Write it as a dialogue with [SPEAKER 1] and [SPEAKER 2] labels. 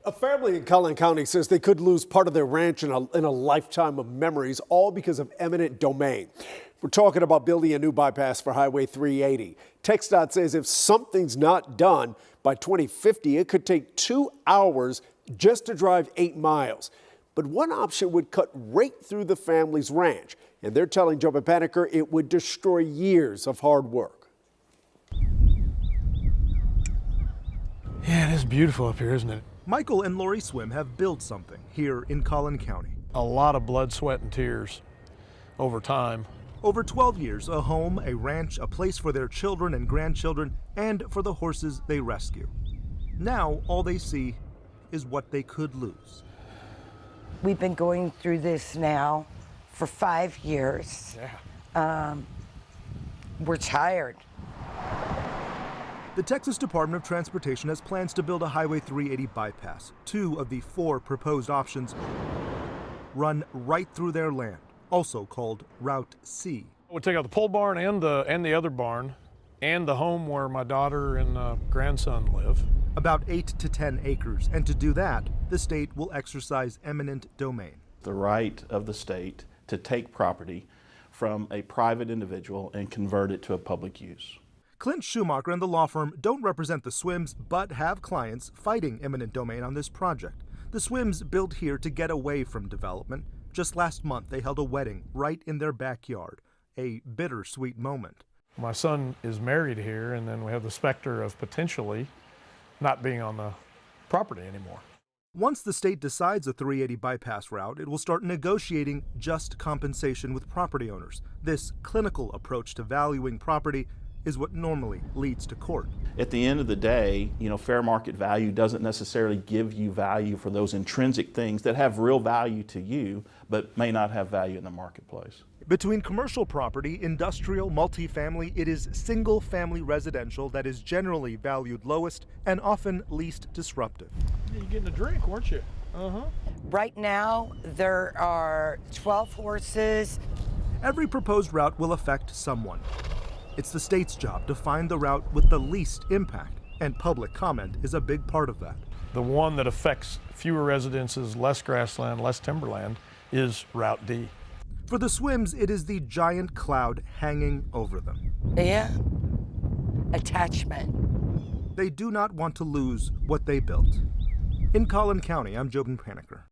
[SPEAKER 1] A family in Collin County says they could lose part of their ranch in a lifetime of memories, all because of eminent domain. We're talking about building a new bypass for Highway 380. TxDOT says if something's not done by 2050, it could take 2 hours just to drive 8 miles. But one option would cut right through the family's ranch. And they're telling Joe Paniker it would destroy years of hard work.
[SPEAKER 2] Yeah, it is beautiful up here, isn't it?
[SPEAKER 3] Michael and Lori Swim have built something here in Collin County.
[SPEAKER 2] A lot of blood, sweat, and tears over time.
[SPEAKER 3] Over 12 years, a home, a ranch, a place for their children and grandchildren, and for the horses they rescue. Now, all they see is what they could lose.
[SPEAKER 4] We've been going through this now for 5 years.
[SPEAKER 2] Yeah.
[SPEAKER 4] We're tired.
[SPEAKER 3] The Texas Department of Transportation has plans to build a Highway 380 bypass. 2 of the 4 proposed options run right through their land, also called Route C.
[SPEAKER 2] We'll take out the pole barn and the other barn and the home where my daughter and grandson live.
[SPEAKER 3] About 8 to 10 acres, and to do that, the state will exercise eminent domain.
[SPEAKER 5] The right of the state to take property from a private individual and convert it to a public use.
[SPEAKER 3] Clint Schumacher and the law firm don't represent the Swims, but have clients fighting eminent domain on this project. The Swims built here to get away from development. Just last month, they held a wedding right in their backyard, a bittersweet moment.
[SPEAKER 2] My son is married here, and then we have the specter of potentially not being on the property anymore.
[SPEAKER 3] Once the state decides a 380 bypass route, it will start negotiating just compensation with property owners. This clinical approach to valuing property is what normally leads to court.
[SPEAKER 5] At the end of the day, fair market value doesn't necessarily give you value for those intrinsic things that have real value to you, but may not have value in the marketplace.
[SPEAKER 3] Between commercial property, industrial, multifamily, it is single-family residential that is generally valued lowest and often least disruptive.
[SPEAKER 2] You're getting a drink, weren't you?
[SPEAKER 4] Right now, there are 12 horses.
[SPEAKER 3] Every proposed route will affect someone. It's the state's job to find the route with the least impact, and public comment is a big part of that.
[SPEAKER 2] The one that affects fewer residences, less grassland, less timberland is Route D.
[SPEAKER 3] For the Swims, it is the giant cloud hanging over them.
[SPEAKER 4] Yeah. Attachment.
[SPEAKER 3] They do not want to lose what they built. In Collin County, I'm Joe Paniker.